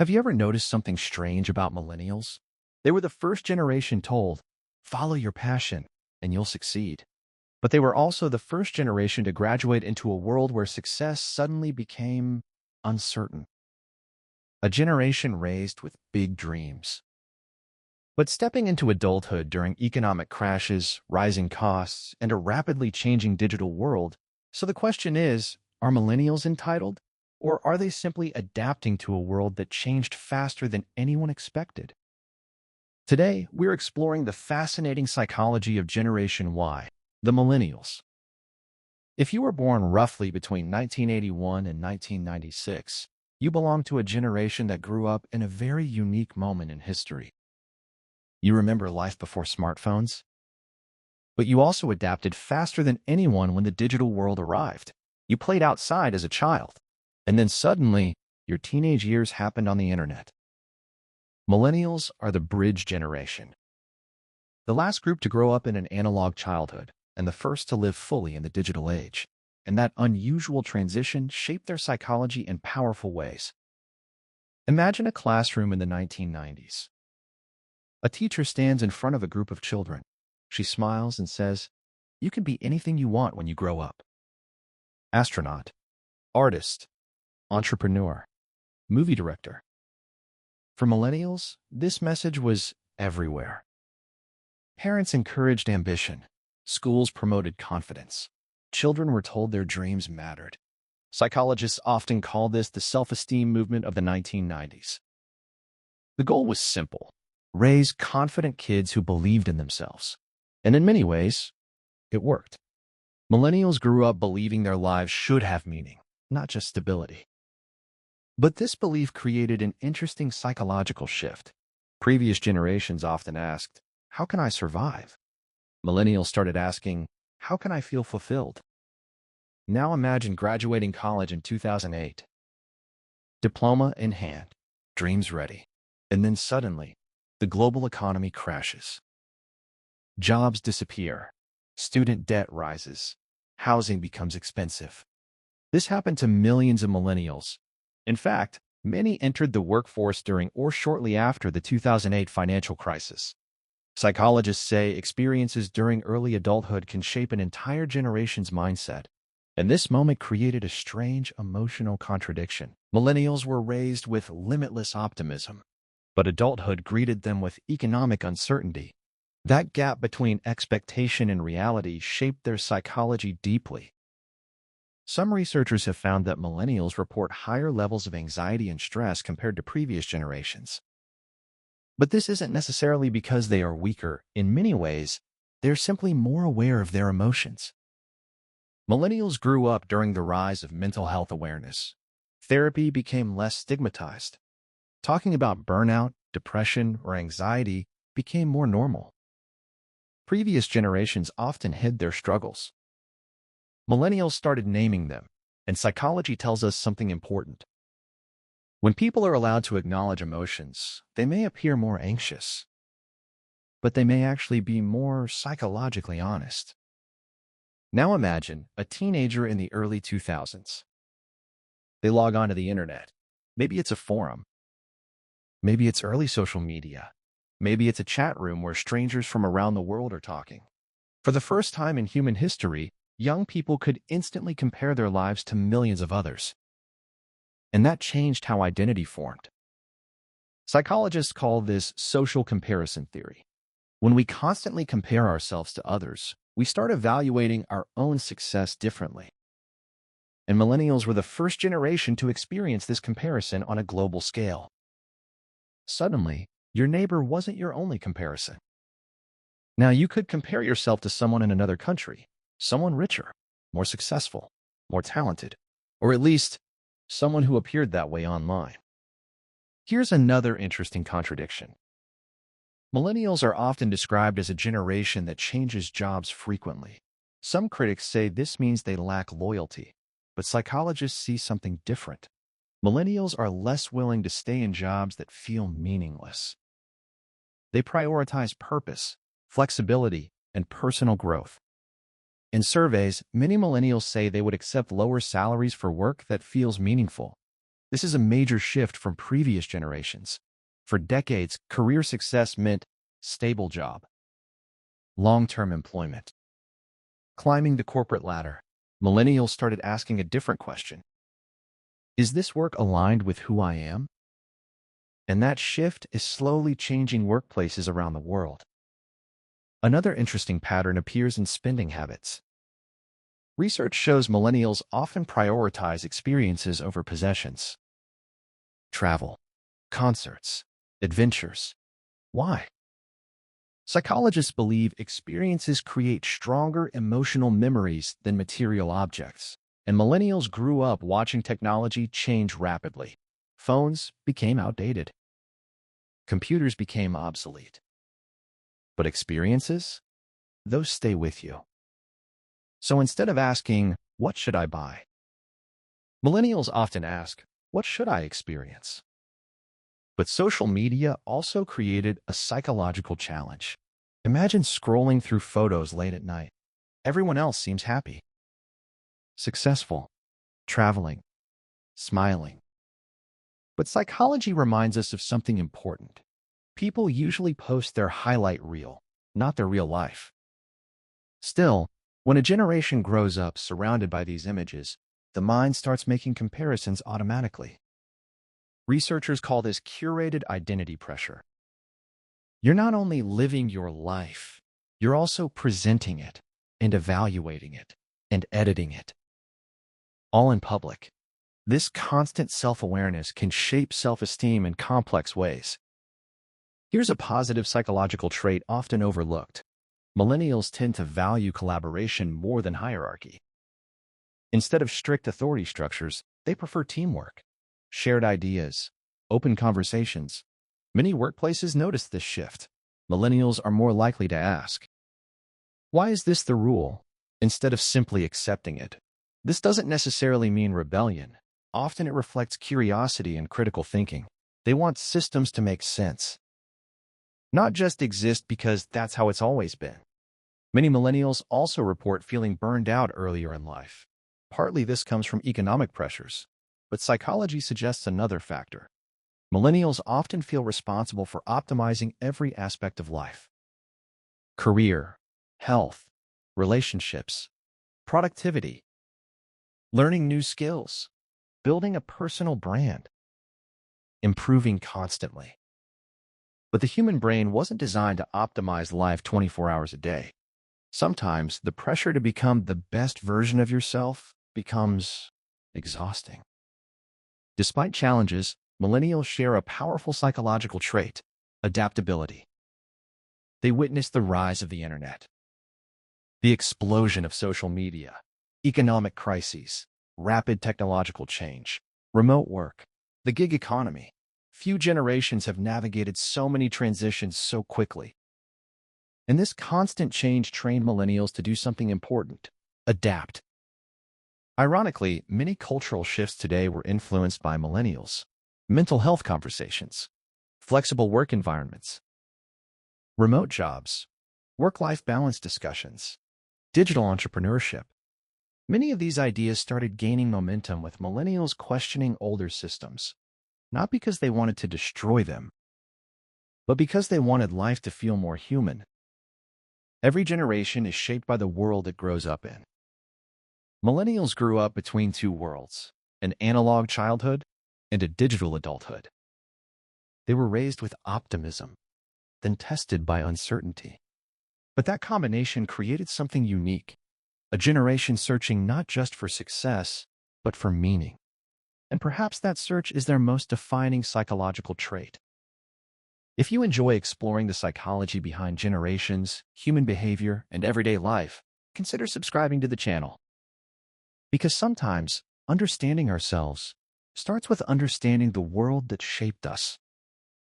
Have you ever noticed something strange about millennials? They were the first generation told, follow your passion and you'll succeed. But they were also the first generation to graduate into a world where success suddenly became uncertain. A generation raised with big dreams. But stepping into adulthood during economic crashes, rising costs, and a rapidly changing digital world, so the question is, are millennials entitled? Or are they simply adapting to a world that changed faster than anyone expected? Today, we're exploring the fascinating psychology of Generation Y, the Millennials. If you were born roughly between 1981 and 1996, you belong to a generation that grew up in a very unique moment in history. You remember life before smartphones? But you also adapted faster than anyone when the digital world arrived. You played outside as a child. And then suddenly, your teenage years happened on the internet. Millennials are the bridge generation. The last group to grow up in an analog childhood, and the first to live fully in the digital age. And that unusual transition shaped their psychology in powerful ways. Imagine a classroom in the 1990s. A teacher stands in front of a group of children. She smiles and says, "You can be anything you want when you grow up." Astronaut, artist, entrepreneur, movie director. For millennials, this message was everywhere. Parents encouraged ambition. Schools promoted confidence. Children were told their dreams mattered. Psychologists often call this the self-esteem movement of the 1990s. The goal was simple: raise confident kids who believed in themselves. And in many ways, it worked. Millennials grew up believing their lives should have meaning, not just stability. But this belief created an interesting psychological shift. Previous generations often asked, "How can I survive?" Millennials started asking, "How can I feel fulfilled?" Now imagine graduating college in 2008. Diploma in hand, dreams ready. And then suddenly, the global economy crashes. Jobs disappear. Student debt rises. Housing becomes expensive. This happened to millions of millennials. In fact, many entered the workforce during or shortly after the 2008 financial crisis. Psychologists say experiences during early adulthood can shape an entire generation's mindset. And this moment created a strange emotional contradiction. Millennials were raised with limitless optimism, but adulthood greeted them with economic uncertainty. That gap between expectation and reality shaped their psychology deeply. Some researchers have found that millennials report higher levels of anxiety and stress compared to previous generations. But this isn't necessarily because they are weaker. In many ways, they're simply more aware of their emotions. Millennials grew up during the rise of mental health awareness. Therapy became less stigmatized. Talking about burnout, depression, or anxiety became more normal. Previous generations often hid their struggles. Millennials started naming them, and psychology tells us something important. When people are allowed to acknowledge emotions, they may appear more anxious, but they may actually be more psychologically honest. Now imagine a teenager in the early 2000s. They log onto the internet. Maybe it's a forum. Maybe it's early social media. Maybe it's a chat room where strangers from around the world are talking. For the first time in human history, young people could instantly compare their lives to millions of others. And that changed how identity formed. Psychologists call this social comparison theory. When we constantly compare ourselves to others, we start evaluating our own success differently. And millennials were the first generation to experience this comparison on a global scale. Suddenly, your neighbor wasn't your only comparison. Now you could compare yourself to someone in another country, someone richer, more successful, more talented, or at least someone who appeared that way online. Here's another interesting contradiction. Millennials are often described as a generation that changes jobs frequently. Some critics say this means they lack loyalty, but psychologists see something different. Millennials are less willing to stay in jobs that feel meaningless. They prioritize purpose, flexibility, and personal growth. In surveys, many millennials say they would accept lower salaries for work that feels meaningful. This is a major shift from previous generations. For decades, career success meant stable job, long-term employment. Climbing the corporate ladder, millennials started asking a different question. Is this work aligned with who I am? And that shift is slowly changing workplaces around the world. Another interesting pattern appears in spending habits. Research shows millennials often prioritize experiences over possessions. Travel, concerts, adventures. Why? Psychologists believe experiences create stronger emotional memories than material objects, and millennials grew up watching technology change rapidly. Phones became outdated. Computers became obsolete. But experiences? Those stay with you. So instead of asking, what should I buy? Millennials often ask, what should I experience? But social media also created a psychological challenge. Imagine scrolling through photos late at night. Everyone else seems happy, successful, traveling, smiling. But psychology reminds us of something important. People usually post their highlight reel, not their real life. Still, when a generation grows up surrounded by these images, the mind starts making comparisons automatically. Researchers call this curated identity pressure. You're not only living your life, you're also presenting it and evaluating it and editing it, all in public. This constant self-awareness can shape self-esteem in complex ways. Here's a positive psychological trait often overlooked. Millennials tend to value collaboration more than hierarchy. Instead of strict authority structures, they prefer teamwork, shared ideas, open conversations. Many workplaces notice this shift. Millennials are more likely to ask, why is this the rule? Instead of simply accepting it. This doesn't necessarily mean rebellion. Often it reflects curiosity and critical thinking. They want systems to make sense, not just exist because that's how it's always been. Many millennials also report feeling burned out earlier in life. Partly this comes from economic pressures, but psychology suggests another factor. Millennials often feel responsible for optimizing every aspect of life. Career, health, relationships, productivity, learning new skills, building a personal brand, improving constantly. But the human brain wasn't designed to optimize life 24 hours a day. Sometimes the pressure to become the best version of yourself becomes exhausting. Despite challenges, millennials share a powerful psychological trait: adaptability. They witness the rise of the internet, the explosion of social media, economic crises, rapid technological change, remote work, the gig economy. Few generations have navigated so many transitions so quickly. And this constant change trained millennials to do something important: adapt. Ironically, many cultural shifts today were influenced by millennials. Mental health conversations, flexible work environments, remote jobs, work-life balance discussions, digital entrepreneurship. Many of these ideas started gaining momentum with millennials questioning older systems, not because they wanted to destroy them, but because they wanted life to feel more human. Every generation is shaped by the world it grows up in. Millennials grew up between two worlds, an analog childhood and a digital adulthood. They were raised with optimism, then tested by uncertainty. But that combination created something unique, a generation searching not just for success, but for meaning. And perhaps that search is their most defining psychological trait. If you enjoy exploring the psychology behind generations, human behavior, and everyday life, consider subscribing to the channel. Because sometimes, understanding ourselves starts with understanding the world that shaped us.